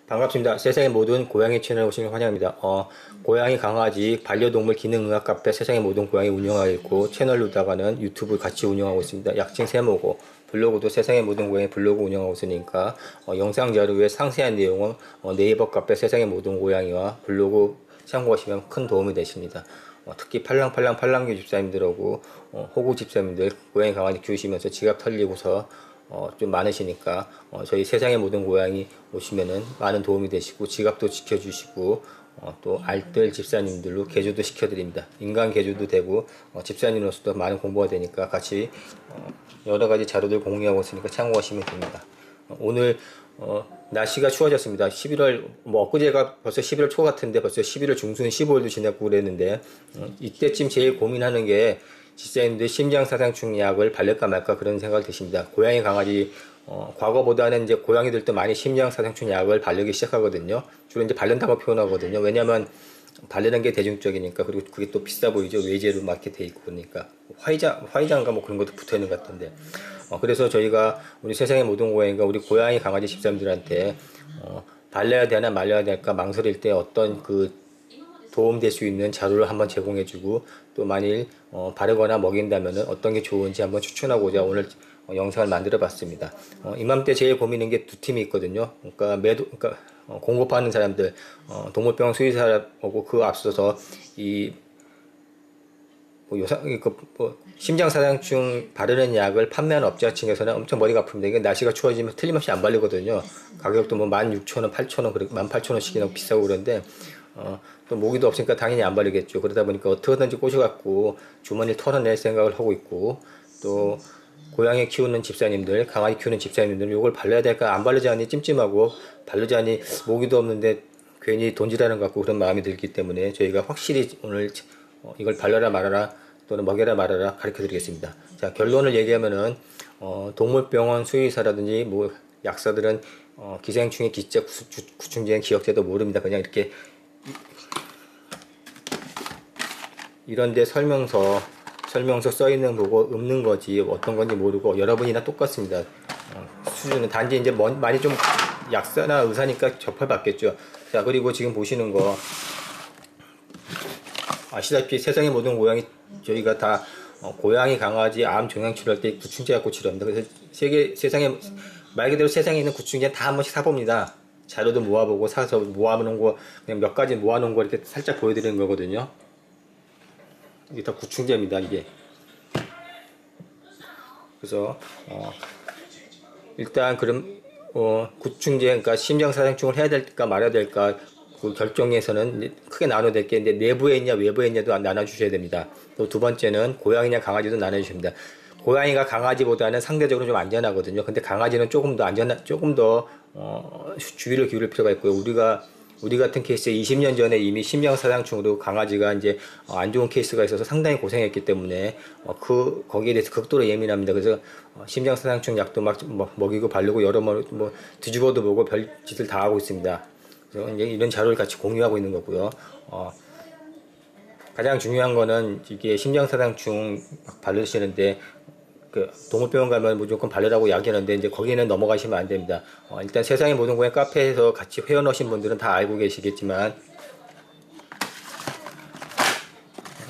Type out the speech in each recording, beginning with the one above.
반갑습니다. 세상의 모든 고양이 채널에 오신 걸 환영합니다. 고양이, 강아지, 반려동물 기능의학 카페 세상의 모든 고양이 운영하고 있고, 채널로다가는 유튜브 같이 운영하고 있습니다. 약칭 세모고, 블로그도 세상의 모든 고양이 블로그 운영하고 있으니까, 영상 자료에 상세한 내용은 네이버 카페 세상의 모든 고양이와 블로그 참고하시면 큰 도움이 되십니다. 특히 팔랑귀 집사님들하고, 호구 집사님들, 고양이, 강아지 키우시면서 지갑 털리고서 좀 많으시니까 저희 세상의 모든 고양이 오시면은 많은 도움이 되시고 지갑도 지켜주시고 또 알뜰 집사님들로 개조도 시켜드립니다. 인간 개조도 되고 집사님으로서도 많은 공부가 되니까 같이 여러가지 자료들 공유하고 있으니까 참고하시면 됩니다. 오늘 날씨가 추워졌습니다. 11월 엊그제가 벌써 11월 초 같은데 벌써 11월 중순 15일도 지났고 그랬는데 이때쯤 제일 고민하는 게 집사님들 심장사상충 약을 바를까 말까 그런 생각이 드십니다. 고양이, 강아지, 과거보다는 이제 고양이들도 많이 심장사상충 약을 바르기 시작하거든요. 주로 이제 바른다고 표현하거든요. 왜냐면 바르는 게 대중적이니까, 그리고 그게 또 비싸 보이죠. 외제로 마켓에 있고 그러니까. 화이자인가 뭐 그런 것도 붙어 있는 것 같은데. 그래서 저희가 우리 세상의 모든 고양이가 우리 고양이, 강아지 집사님들한테, 발라야 되나 말려야 될까 망설일 때 어떤 도움될 수 있는 자료를 한번 제공해주고 또 만일 바르거나 먹인다면 어떤 게 좋은지 한번 추천하고자 오늘 영상을 만들어 봤습니다. 이맘때 제일 고민인 게 두 팀이 있거든요. 그러니까 공급하는 사람들, 동물병원 수의사하고 그 앞서서 심장사상충 바르는 약을 판매하는 업자 층에서는 엄청 머리가 아픕니다. 이게 날씨가 추워지면 틀림없이 안 바르거든요. 가격도 뭐 16,000원, 8,000원, 18,000원씩이나 비싸고 그런데 또 모기도 없으니까 당연히 안 바르겠죠. 그러다 보니까 어떻게든지 꼬셔갖고 주머니를 털어낼 생각을 하고 있고, 또 고양이 키우는 집사님들, 강아지 키우는 집사님들은 이걸 발라야 될까 안 바르자니 찜찜하고, 바르자니 모기도 없는데 괜히 돈지라는 것 같고 그런 마음이 들기 때문에 저희가 확실히 오늘 이걸 발라라 말아라 또는 먹여라 말아라 가르쳐 드리겠습니다. 자, 결론을 얘기하면은 동물병원 수의사라든지 뭐 약사들은 기생충의 기자, 구충제의 기억제도 모릅니다. 그냥 이렇게 이런데 설명서 써 있는 보고 읊는 거지 어떤 건지 모르고 여러분이나 똑같습니다. 수준은 단지 이제 많이 좀 약사나 의사니까 접해봤겠죠. 자, 그리고 지금 보시는 거 아시다시피 세상의 모든 고양이 저희가 다 고양이, 강아지, 암, 종양 치료할 때 구충제 갖고 치료합니다. 그래서 세상에 말 그대로 세상에 있는 구충제 다 한 번씩 사봅니다. 자료도 모아보고 사서 모아놓은 거 그냥 몇 가지 모아놓은 거 이렇게 살짝 보여드리는 거거든요. 이게 다 구충제입니다. 이게. 그래서 일단 그럼 구충제, 그러니까 심장사상충을 해야 될까 말아야 될까 그 결정에서는 크게 나눠야 될 게 내부에 있냐 외부에 있냐도 나눠주셔야 됩니다. 또 두 번째는 고양이냐 강아지도 나눠주셔야 됩니다. 고양이가 강아지보다는 상대적으로 좀 안전하거든요. 근데 강아지는 조금 더 주의를 기울일 필요가 있고요. 우리 같은 케이스에 20년 전에 이미 심장사상충으로 강아지가 이제 안 좋은 케이스가 있어서 상당히 고생했기 때문에 거기에 대해서 극도로 예민합니다. 그래서 심장사상충 약도 막 먹이고 바르고 여러 번 뭐 뒤집어도 보고 별짓을 다 하고 있습니다. 그래서 이제 이런 자료를 같이 공유하고 있는 거고요. 가장 중요한 거는 이게 심장사상충 바르시는데 동물병원 가면 무조건 바르라고 이야기하는데 이제 거기는 넘어가시면 안 됩니다. 일단 세상의 모든 고양이 카페에서 같이 회원하신 분들은 다 알고 계시겠지만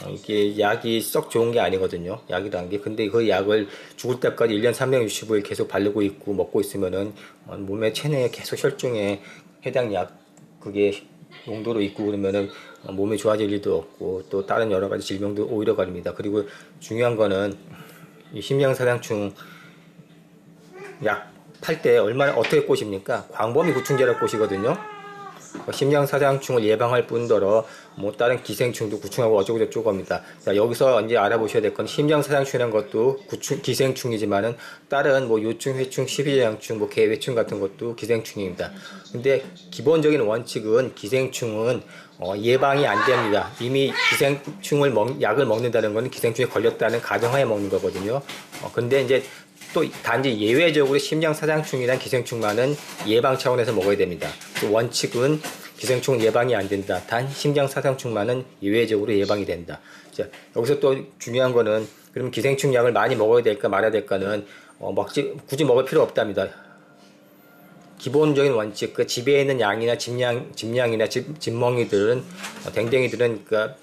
이게 약이 썩 좋은 게 아니거든요. 약이라는 게. 근데 그 약을 죽을 때까지 1년 365일 계속 바르고 있고 먹고 있으면은 몸에 체내에 계속 혈중에 해당 약 그게 농도로 있고 그러면은 몸이 좋아질 일도 없고 또 다른 여러 가지 질병도 오히려 걸립니다. 그리고 중요한 거는 이 심장사상충 약 팔 때 어떻게 꼬십니까? 광범위 구충제라고 꼬시거든요. 심장사상충을 예방할 뿐더러 뭐 다른 기생충도 구충하고 어쩌고저쩌고 합니다. 자, 여기서 이제 알아보셔야 될 건 심장사상충이라는 것도 기생충이지만은 다른 뭐 요충, 회충, 십이장충, 뭐 개회충 같은 것도 기생충입니다. 근데 기본적인 원칙은 기생충은 예방이 안 됩니다. 이미 약을 먹는다는 건 기생충에 걸렸다는 가정하에 먹는 거거든요. 근데 이제 또 단지 예외적으로 심장사상충이란 기생충만은 예방 차원에서 먹어야 됩니다. 그 원칙은 기생충은 예방이 안 된다. 단 심장사상충만은 예외적으로 예방이 된다. 자, 여기서 또 중요한 거는 그럼 기생충 약을 많이 먹어야 될까 말아야 될까는 굳이 먹을 필요 없답니다. 기본적인 원칙, 그 집에 있는 양이나 집량이나 집멍이들은, 댕댕이들은, 그러니까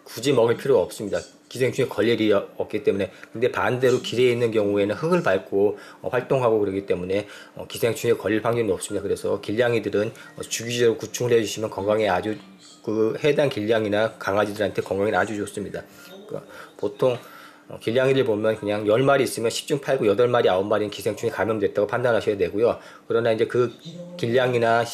굳이 먹을 필요가 없습니다. 기생충에 걸릴 일이 없기 때문에. 근데 반대로 길에 있는 경우에는 흙을 밟고 활동하고 그러기 때문에 기생충에 걸릴 확률이 높습니다. 그래서 길냥이들은 주기적으로 구충을 해주시면 건강에 아주, 그 해당 길냥이나 강아지들한테 건강에 아주 좋습니다. 그러니까 보통 길냥이를 보면 그냥 10마리 있으면 10중 8구 8마리 9마리는 기생충에 감염됐다고 판단하셔야 되고요. 그러나 이제 그 길냥이나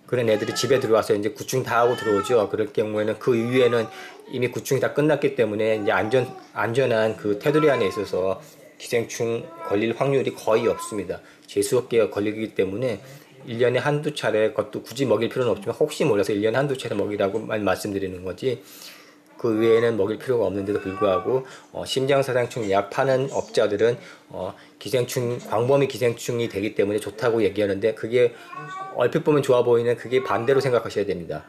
그런 애들이 집에 들어와서 이제 구충 다 하고 들어오죠. 그럴 경우에는 그 이후에는 이미 구충이 다 끝났기 때문에 이제 안전한 그 테두리 안에 있어서 기생충 걸릴 확률이 거의 없습니다. 재수없게 걸리기 때문에 1년에 한두 차례, 그것도 굳이 먹일 필요는 없지만 혹시 몰라서 1년에 한두 차례 먹이라고만 말씀드리는 거지, 그 외에는 먹일 필요가 없는데도 불구하고 심장사상충 약 파는 업자들은 기생충, 광범위 기생충이 되기 때문에 좋다고 얘기하는데, 그게 얼핏 보면 좋아 보이는, 그게 반대로 생각하셔야 됩니다.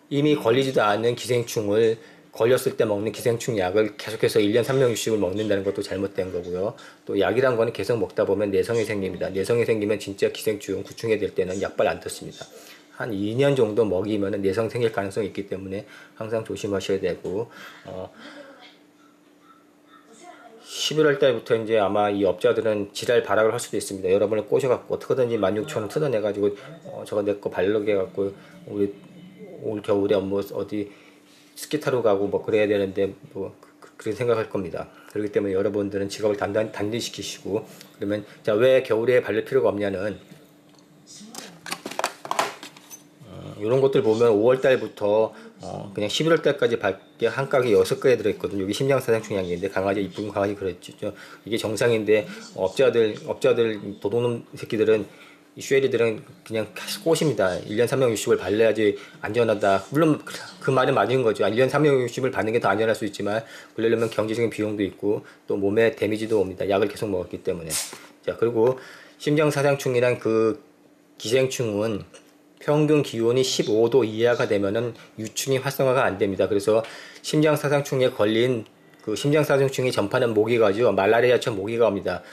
이미 걸리지도 않은 기생충을 걸렸을 때 먹는 기생충 약을 계속해서 1년 3명6씩을 먹는다는 것도 잘못된 거고요. 또 약이란 거는 계속 먹다 보면 내성이 생깁니다. 내성이 생기면 진짜 기생충, 구충이 될 때는 약발 안 떴습니다. 한 2년 정도 먹이면 내성 생길 가능성이 있기 때문에 항상 조심하셔야 되고, 11월 달부터 이제 아마 이 업자들은 지랄 발악을 할 수도 있습니다. 여러분을 꼬셔갖고 어떻게든지 16,000원 뜯어내가지고 저거 내 거 발르게 해갖고 우리 올 겨울에 뭐 어디 스키 타러 가고 뭐 그래야 되는데 뭐 그렇게 생각할 겁니다. 그렇기 때문에 여러분들은 지갑을 단단시키시고, 그러면 자, 왜 겨울에 바를 필요가 없냐는, 이런 것들 보면 5월 달부터 그냥 11월 달까지 밝게 한 깍에 6개 들어있거든요. 여기 심장사상충 약인데, 강아지, 이쁜 강아지 그랬죠. 이게 정상인데 업자들 도둑놈 새끼들은, 이 쉐리들은 그냥 꼬십니다. 1년 360을 발라야지 안전하다. 물론 그 말은 맞은 거죠. 1년 360을 받는 게 더 안전할 수 있지만, 그러려면 경제적인 비용도 있고 또 몸에 데미지도 옵니다. 약을 계속 먹었기 때문에. 자, 그리고 심장사상충이란 그 기생충은 평균 기온이 15도 이하가 되면은 유충이 활성화가 안 됩니다. 그래서 심장사상충에 걸린, 그 심장사상충이 전파하는 모기가죠. 말라리아처럼 모기가 옵니다.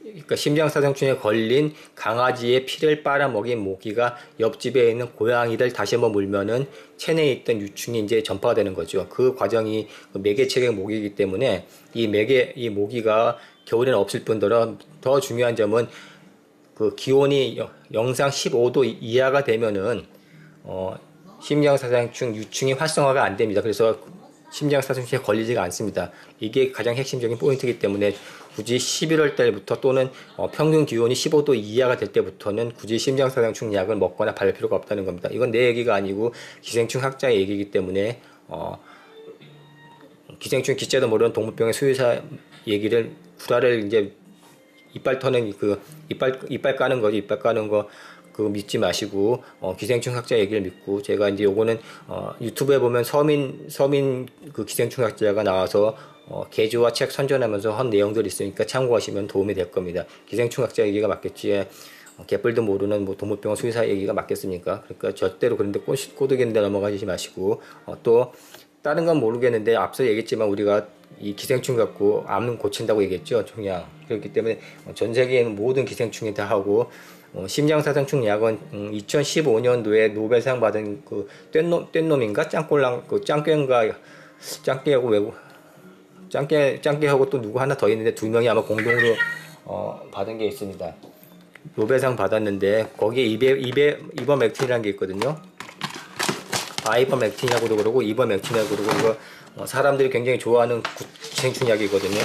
그러니까 심장사상충에 걸린 강아지의 피를 빨아먹인 모기가 옆집에 있는 고양이를 다시 한번 물면은 체내에 있던 유충이 이제 전파가 되는 거죠. 그 과정이 매개체계 모기이기 때문에 이 모기가 겨울에는 없을 뿐더러, 더 중요한 점은 그 기온이 영상 15도 이하가 되면은 심장사상충 유충이 활성화가 안 됩니다. 그래서 심장사상충에 걸리지가 않습니다. 이게 가장 핵심적인 포인트이기 때문에 굳이 11월 달부터, 또는 평균 기온이 15도 이하가 될 때부터는 굳이 심장사상충 약을 먹거나 바를 필요가 없다는 겁니다. 이건 내 얘기가 아니고 기생충 학자의 얘기이기 때문에 기생충 기자도 모르는 동물병의 수의사 얘기를, 구라를 이제 이빨 터는 이빨 까는 거지, 이빨 까는 거 그거 믿지 마시고 기생충 학자 얘기를 믿고, 제가 이제 요거는 유튜브에 보면 서민 그 기생충 학자가 나와서 개조와 책 선전하면서 한 내용들이 있으니까 참고하시면 도움이 될 겁니다. 기생충 학자 얘기가 맞겠지 개뿔도 모르는 뭐 동물병원 수의사 얘기가 맞겠습니까? 그러니까 절대로 그런데 꼬드기는데 넘어가지 마시고, 또 다른 건 모르겠는데 앞서 얘기했지만 우리가 이 기생충 갖고 암 고친다고 얘기했죠, 종양. 그렇기 때문에 전 세계의 모든 기생충이 다 하고, 심장사상충 약은 2015년도에 노벨상 받은 그 뗀놈인가 짱꼴랑 그 짱깨하고 또 누구 하나 더 있는데, 두 명이 아마 공동으로 받은 게 있습니다. 노벨상 받았는데 거기에 이버맥틴이라는 게 있거든요. 아이버맥틴이라고도 그러고 이버맥틴이라고 그러고, 이거 사람들이 굉장히 좋아하는 기생충 약이거든요.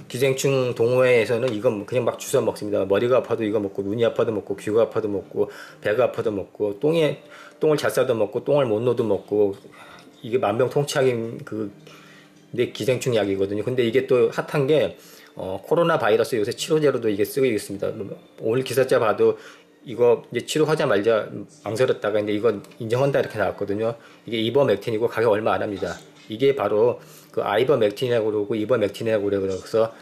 기생충 동호회에서는 이건 그냥 막 주워 먹습니다. 머리가 아파도 이거 먹고, 눈이 아파도 먹고, 귀가 아파도 먹고, 배가 아파도 먹고, 똥을 잘 싸도 먹고, 똥을 못 넣어도 먹고, 이게 만병통치약인 근데 기생충 약이거든요. 근데 이게 또 핫한 게 코로나 바이러스 요새 치료제로도 이게 쓰고 있습니다. 오늘 기사자 봐도 이거 이제 치료하자 말자 망설였다가 이제 이거 인정한다 이렇게 나왔거든요. 이게 이버맥틴이고 가격 얼마 안 합니다. 이게 바로 그 아이버맥틴이라고 그러고 이버맥틴이라고 그래서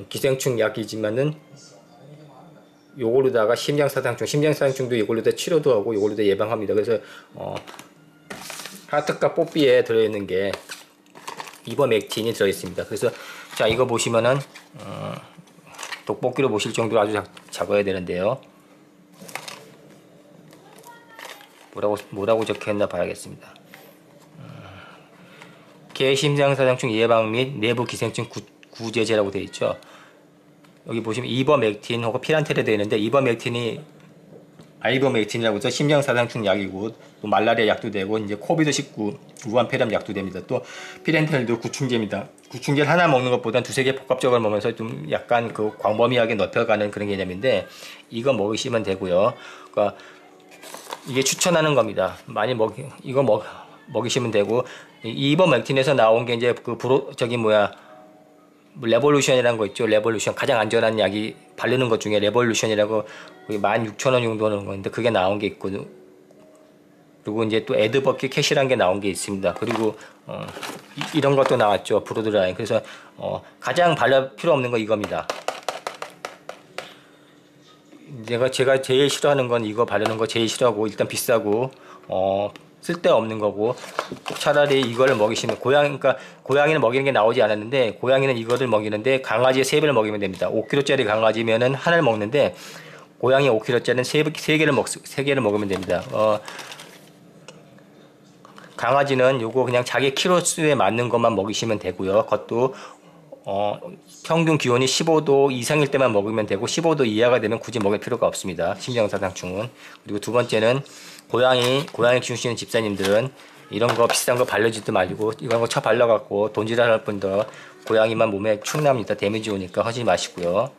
기생충 약이지만은 요걸로다가 심장사상충도 이걸로다 치료도 하고 이걸로다 예방합니다. 그래서 하트과 뽀삐에 들어있는 게 이버맥틴이 들어있습니다. 그래서 자, 이거 보시면은 돋보기로 보실 정도로 아주 작아야 되는데요. 뭐라고 적혀있나 봐야겠습니다. 개심장사상충 예방 및 내부 기생충 구제제라고 되어 있죠. 여기 보시면 이버맥틴 혹은 피란텔에 되어 있는데, 이버맥틴이 아이버맥틴이라고 해서 심장사상충 약이고, 또 말라리아 약도 되고, 이제 코비드19 우한폐렴 약도 됩니다. 또 피란텔도 구충제입니다. 구충제를 하나 먹는 것보다 두세 개 복합적으로 먹으면서 좀 약간 그 광범위하게 넓혀가는 그런 개념인데, 이거 먹으시면 되고요. 그러니까 이게 추천하는 겁니다. 많이 먹이시면 되고, 이버맥틴에서 나온 게 이제 그 레볼루션이라는 거 있죠. 레볼루션. 가장 안전한 약이 바르는 것 중에 레볼루션이라고 16,000원 정도 하는 건데, 그게 나온 게 있고, 그리고 이제 또 에드버킷 캐시라는 게 나온 게 있습니다. 그리고 이런 것도 나왔죠. 브로드라인. 그래서 가장 바를 필요 없는 거 이겁니다. 제가 제일 싫어하는 건 이거 바르는 거 제일 싫어하고, 일단 비싸고 쓸데없는 거고, 차라리 이거를 먹이시면, 그러니까 고양이는 먹이는 게 나오지 않았는데, 고양이는 이거를 먹이는데 강아지의 3배를 먹이면 됩니다. 5kg짜리 강아지면은 하나를 먹는데, 고양이 5kg짜리는 3개를 먹으면 됩니다. 강아지는 요거 그냥 자기 키로수에 맞는 것만 먹이시면 되고요. 그것도 평균 기온이 15도 이상일 때만 먹으면 되고, 15도 이하가 되면 굳이 먹을 필요가 없습니다. 심장사상충은. 그리고 두 번째는 고양이 키우시는 집사님들은 이런 거 비싼 거 바르지도 말고, 이런 거 쳐 발라갖고 돈지랄 할 뿐더 고양이만 몸에 충납니다. 데미지 오니까 하지 마시고요.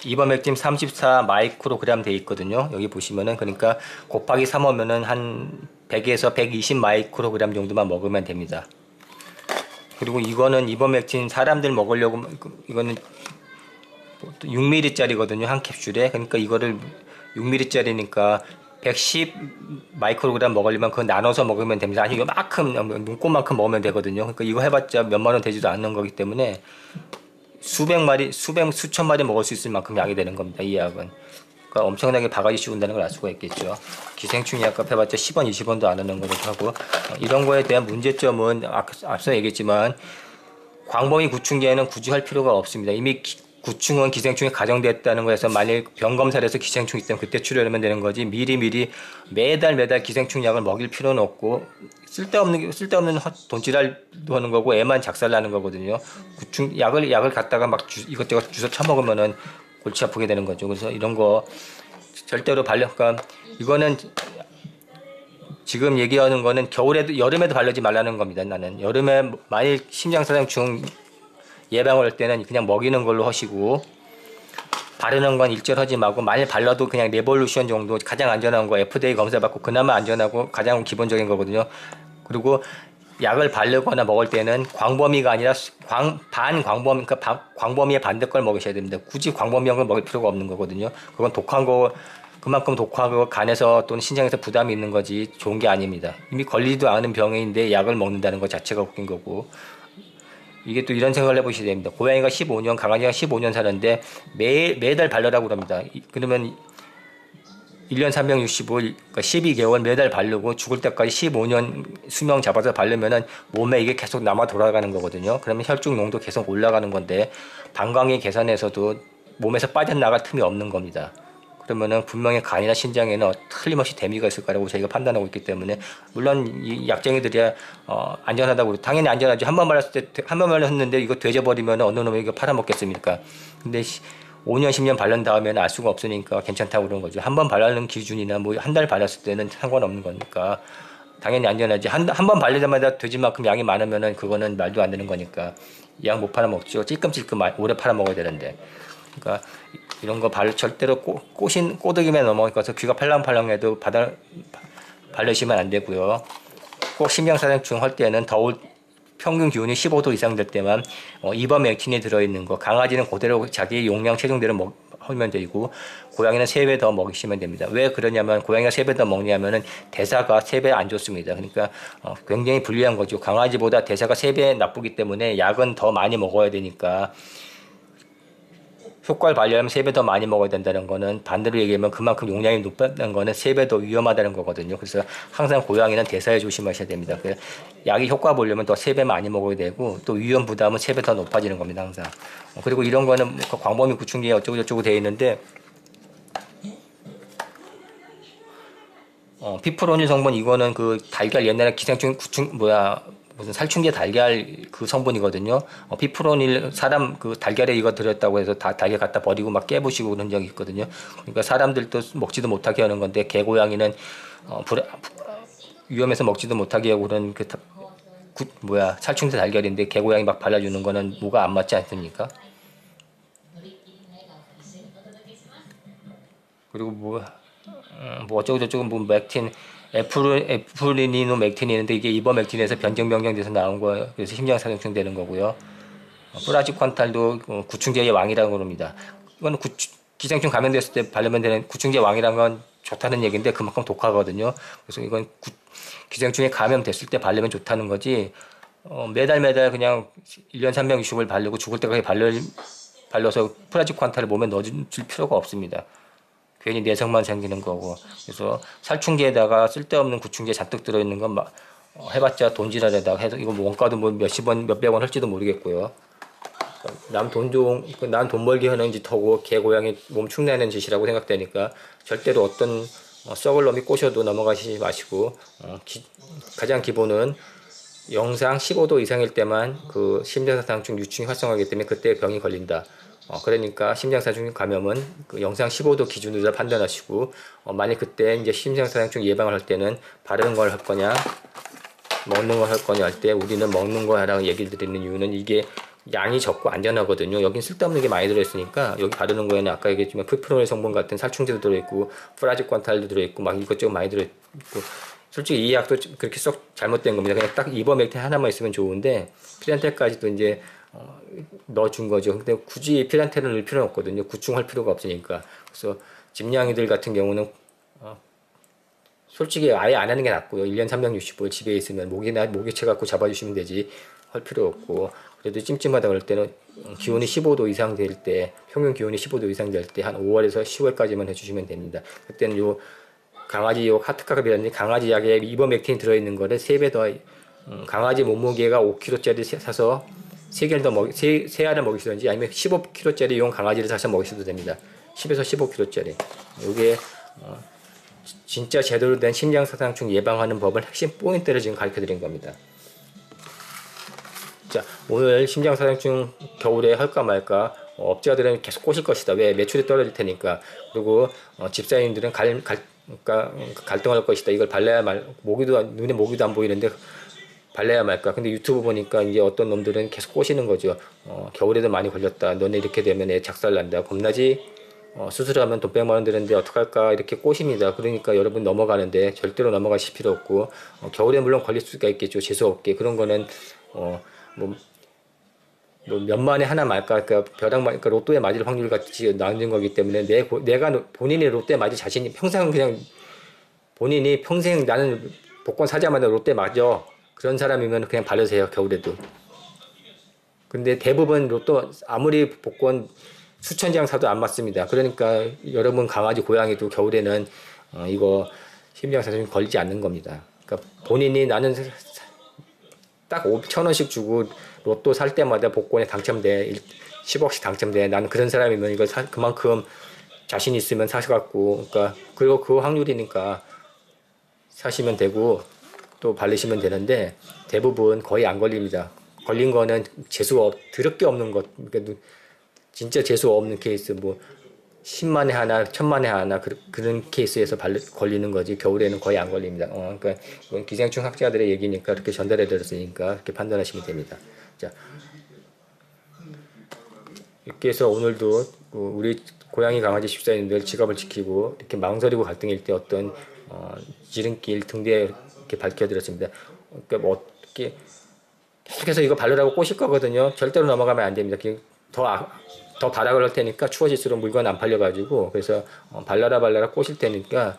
이버맥틴 34 마이크로그램 돼 있거든요. 여기 보시면은, 그러니까 곱하기 3 하면은 한 100에서 120 마이크로그램 정도만 먹으면 됩니다. 그리고 이거는 이버맥틴 사람들 먹으려고, 이거는 6ml짜리거든요. 한 캡슐에. 그러니까 이거를 6ml짜리니까 110 마이크로그램 먹으려면 그거 나눠서 먹으면 됩니다. 아니, 이거만큼, 눈꽃만큼 먹으면 되거든요. 그러니까 이거 해봤자 몇만 원 되지도 않는 거기 때문에 수천 마리 먹을 수 있을 만큼 약이 되는 겁니다. 이 약은. 그러니까 엄청나게 바가지 씌운다는 걸 알 수가 있겠죠. 기생충 약값 해봤자 10원, 20원도 안 하는 거고 하고, 이런 거에 대한 문제점은 앞서 얘기했지만, 광범위 구충제는 굳이 할 필요가 없습니다. 이미 구충은 기생충이 가정됐다는 거에서 만일 병 검사를 해서 기생충이 있다면 그때 치료하면 되는 거지, 미리 매달 기생충 약을 먹일 필요는 없고, 쓸데없는 돈지랄도 하는 거고, 애만 작살나는 거거든요. 약을 갖다가 막 이것저것 주워 처먹으면은 골치 아프게 되는 거죠. 그래서 이런 거 절대로 그러니까 이거는 지금 얘기하는 거는 여름에도 바르지 말라는 겁니다. 나는 여름에 만일 심장사상충 예방을 할 때는 그냥 먹이는 걸로 하시고, 바르는 건 일절하지 말고, 만일 발라도 그냥 레볼루션 정도 가장 안전한 거 FDA 검사 받고 그나마 안전하고 가장 기본적인 거거든요. 그리고 약을 바르거나 먹을 때는 광범위가 아니라 그러니까 광범위의 반대 걸 먹으셔야 됩니다. 굳이 광범위한 걸 먹을 필요가 없는 거거든요. 그건 그만큼 독하고 간에서 또는 신장에서 부담이 있는 거지 좋은 게 아닙니다. 이미 걸리지도 않은 병인데 약을 먹는다는 것 자체가 웃긴 거고, 이게 또 이런 생각을 해보셔야 됩니다. 고양이가 15년, 강아지가 15년 사는데 매달 바르라고 그럽니다. 그러면 1년 365일, 그러니까 12개월 매달 바르고 죽을 때까지 15년 수명 잡아서 바르면은 몸에 이게 계속 남아 돌아가는 거거든요. 그러면 혈중 농도 계속 올라가는 건데, 방광의 계산에서도 몸에서 빠져나갈 틈이 없는 겁니다. 그러면은 분명히 간이나 신장에는 틀림없이 데미가 있을 거라고 저희가 판단하고 있기 때문에, 물론 이 약쟁이들이야 안전하다고, 당연히 안전하죠. 한 번 발랐는데 이거 되져버리면 어느 놈이 이거 팔아먹겠습니까? 근데 5년 10년 바른 다음에는 알 수가 없으니까 괜찮다고 그러는 거죠. 한 번 바르는 기준이나 뭐 한 달 바랐을 때는 상관없는 거니까 당연히 안전하지. 한 번 바르자마자 돼지 만큼 양이 많으면은 그거는 말도 안 되는 거니까 약 못 팔아먹죠. 찔끔찔끔 오래 팔아먹어야 되는데. 그러니까 이런 거 절대로 꼬드김에 넘어가서 귀가 팔랑팔랑해도 바르시면 안 되고요. 꼭 심장사상충 할 때는 평균 기온이 15도 이상 될 때만 이버맥틴이 들어있는 거, 강아지는 그대로 자기 용량 체중대로 먹으면 되고, 고양이는 3배 더 먹이시면 됩니다. 왜 그러냐면, 고양이가 3배 더 먹냐면은 대사가 3배 안 좋습니다. 그러니까 굉장히 불리한 거죠. 강아지보다 대사가 3배 나쁘기 때문에 약은 더 많이 먹어야 되니까 효과를 발휘하면 3배 더 많이 먹어야 된다는 거는 반대로 얘기하면 그만큼 용량이 높다는 거는 3배 더 위험하다는 거거든요. 그래서 항상 고양이는 대사에 조심하셔야 됩니다. 약이 효과 보려면 더 3배 많이 먹어야 되고 또 위험 부담은 3배 더 높아지는 겁니다. 항상. 그리고 이런 거는 광범위 구충제 어쩌고저쩌고 되어 있는데 피프로닐 성분 이거는 그 달걀 옛날에 기생충 무슨 살충제 달걀 그 성분이거든요. 피프로닐 사람 그 달걀에 이거 들었다고 해서 다 달걀 갖다 버리고 막 깨부시고 그런 적이 있거든요. 그러니까 사람들도 먹지도 못하게 하는 건데 개고양이는 위험해서 먹지도 못하게 하고 그런 살충제 달걀인데 개고양이 막 발라주는 거는 뭐가 안 맞지 않습니까? 그리고 뭐 어쩌고저쩌고 뭐 맥틴 에프리니노 맥틴이는데 이게 이버맥틴에서 변경돼서 나온 거예요. 그래서 심장사상충 되는 거고요. 프라지퀀탈도 구충제의 왕이라고 그럽니다. 이건 기생충 감염됐을 때 바르면 되는 구충제 왕이라는 건 좋다는 얘기인데 그만큼 독하거든요. 그래서 이건 기생충에 감염됐을 때 바르면 좋다는 거지. 매달 그냥 1년 360을 바르고 죽을 때까지 발라서 프라지퀀탈을 몸에 넣어줄 필요가 없습니다. 괜히 내성만 생기는 거고. 그래서 살충제에다가 쓸데없는 구충제 잔뜩 들어있는 건 해봤자 돈지랄에다가 해서 이거 원가도 뭐 몇백 원 할지도 모르겠고요. 남 돈 벌게 하는 짓하고 개 고양이 몸 축내는 짓이라고 생각되니까 절대로 어떤 썩을 놈이 꼬셔도 넘어가시지 마시고 가장 기본은 영상 15도 이상일 때만 그 심장사상충 유충이 활성화하기 때문에 그때 병이 걸린다. 그러니까 심장사상충 감염은 그 영상 15도 기준으로 판단하시고 만약 그때 이제 심장사상충 예방을 할 때는 바르는 걸 할 거냐 먹는 걸 할 거냐 할 때 우리는 먹는 거 하라고 얘기를 드리는 이유는 이게 양이 적고 안전하거든요. 여긴 쓸데없는 게 많이 들어있으니까 여기 바르는 거에는 아까 얘기했지만 피프로닐 성분 같은 살충제도 들어있고 프라지퀀탈도 들어있고 막 이것저것 많이 들어있고 솔직히 이 약도 그렇게 썩 잘못된 겁니다. 그냥 딱 이버맥틴 하나만 있으면 좋은데 피란테까지도 이제 넣어준 거죠. 근데 굳이 피란테를 넣을 필요는 없거든요. 구충할 필요가 없으니까. 그래서 집냥이들 같은 경우는 솔직히 아예 안 하는 게 낫고요. 1년 365일 집에 있으면 모기채 갖고 잡아주시면 되지 할 필요 없고 그래도 찜찜하다 그럴 때는 기온이 15도 이상 될 때 평균 기온이 15도 이상 될 때 한 5월에서 10월까지만 해주시면 됩니다. 그때는 요 강아지 하트카갑이라든지 강아지 약에 이버맥틴 들어있는 거를 3배 더 강아지 몸무게가 5kg짜리 사서 3개를 더 세 알을 먹이시든지 아니면 15kg짜리 용 강아지를 사서 먹이셔도 됩니다. 10에서 15kg짜리. 요게 진짜 제대로 된 심장사상충 예방하는 법을 핵심 포인트를 지금 가르쳐 드린 겁니다. 자, 오늘 심장사상충 겨울에 할까 말까 업자들은 계속 꼬실 것이다. 왜? 매출이 떨어질 테니까. 그리고 집사님들은 갈등할 것이다. 이걸 발라야 눈에 모기도 안 보이는데 발라야 말까. 근데 유튜브 보니까 이제 어떤 놈들은 계속 꼬시는 거죠. 겨울에도 많이 걸렸다. 너네 이렇게 되면 애 작살난다. 겁나지? 수술하면 돈 100만 원 드는데 어떡할까 이렇게 꼬십니다. 그러니까 여러분 넘어가는데 절대로 넘어가실 필요 없고 겨울에 물론 걸릴 수가 있겠죠. 재수없게. 그런 거는 뭐 몇만에 하나 말까, 그러니까 로또에 맞을 확률 같이 나오는 거기 때문에 내가 본인이 로또에 맞을 자신이 본인이 평생 나는 복권 사자마자 로또에 맞아. 그런 사람이면 그냥 바르세요, 겨울에도. 근데 대부분 로또 아무리 복권 수천 장 사도 안 맞습니다. 그러니까 여러분 강아지 고양이도 겨울에는 이거 심장사상충 걸리지 않는 겁니다. 그러니까 본인이 나는 딱 5,000원씩 주고 로또 살 때마다 복권에 당첨돼 10억씩 당첨돼 나는 그런 사람이면 이거 그만큼 자신 있으면 사셔갖고 그리고 그 확률이니까 사시면 되고 또 바르시면 되는데 대부분 거의 안 걸립니다. 걸린 거는 드럽게 없는 것 그러니까 진짜 재수 없는 케이스 10만에 하나 1000만에 하나 그런 케이스에서 걸리는 거지 겨울에는 거의 안 걸립니다. 그러니까 이건 기생충 학자들의 얘기니까 그렇게 전달해 드렸으니까 그렇게 판단하시면 됩니다. 자, 이렇게 해서 오늘도 우리 고양이 강아지 집사님들 지갑을 지키고 이렇게 망설이고 갈등일 때 어떤 지름길 등대에 이렇게 밝혀드렸습니다. 그러니까 어떻게 계속해서 이거 바르라고 꼬실 거거든요. 절대로 넘어가면 안 됩니다. 더 바라 그럴 테니까 추워질수록 물건 안 팔려가지고 그래서 발라라 꼬실 테니까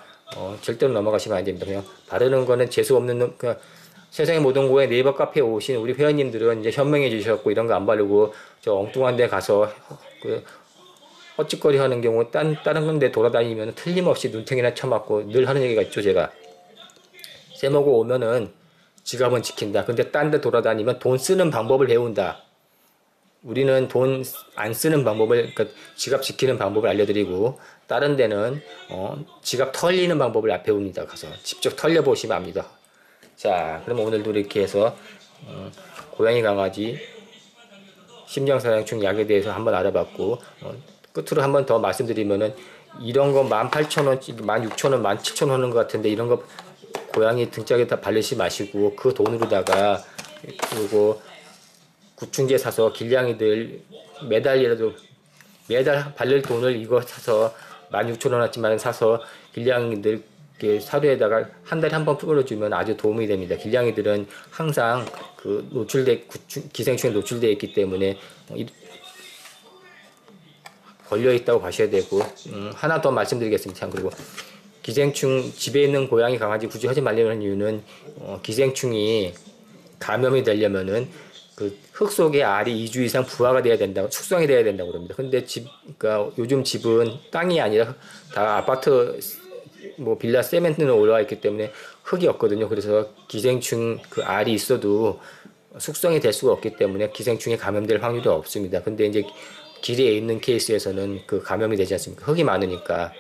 절대로 넘어가시면 안 됩니다. 그냥 바르는 거는 재수 없는 세상의 모든 곳에 네이버 카페에 오신 우리 회원님들은 이제 현명해 주셨고 이런 거 안 바르고 저 엉뚱한 데 가서 헛짓거리 하는 경우 다른 데 돌아다니면 틀림없이 눈탱이나 쳐맞고 늘 하는 얘기가 있죠, 제가. 세모고 오면은 지갑은 지킨다. 근데 딴 데 돌아다니면 돈 쓰는 방법을 배운다. 우리는 돈 안 쓰는 방법을, 그러니까 지갑 지키는 방법을 알려드리고, 다른 데는 지갑 털리는 방법을 배웁니다. 가서 직접 털려보시면 압니다. 자, 그럼 오늘도 이렇게 해서 고양이 강아지 심장사상충 약에 대해서 한번 알아봤고, 끝으로 한번 더 말씀드리면은, 이런 거 18,000원, 16,000원, 17,000원 하는 것 같은데, 이런 거 고양이 등짝에다 바르지 마시고, 그 돈으로다가, 그리고 구충제 사서 길냥이들 매달 바를 돈을 이거 사서 16,000원어치만 사서 길냥이들 사료에다가 한 달에 한 번 뿌려주면 아주 도움이 됩니다. 길냥이들은 항상 그 기생충에 노출되어 있기 때문에 걸려 있다고 봐셔야 되고, 하나 더 말씀드리겠습니다. 그리고 기생충, 집에 있는 고양이 강아지 굳이 하지 말려는 이유는 기생충이 감염이 되려면은 그 흙 속에 알이 2주 이상 부화가 돼야 된다고, 숙성이 돼야 된다고 그럽니다. 근데 그러니까 요즘 집은 땅이 아니라 다 아파트 빌라 세멘트는 올라와 있기 때문에 흙이 없거든요. 그래서 기생충 그 알이 있어도 숙성이 될 수가 없기 때문에 기생충에 감염될 확률이 없습니다. 근데 이제 길에 있는 케이스에서는 그 감염이 되지 않습니까? 흙이 많으니까.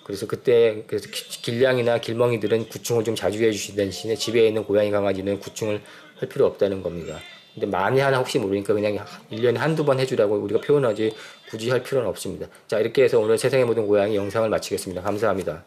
그래서 길냥이나 길멍이들은 구충을 좀 자주 해주시는 대신에 집에 있는 고양이 강아지는 구충을 할 필요 없다는 겁니다. 근데 만에 하나 혹시 모르니까 그냥 1년에 한두 번 해주라고 우리가 표현하지 굳이 할 필요는 없습니다. 자, 이렇게 해서 오늘 세상의 모든 고양이 영상을 마치겠습니다. 감사합니다.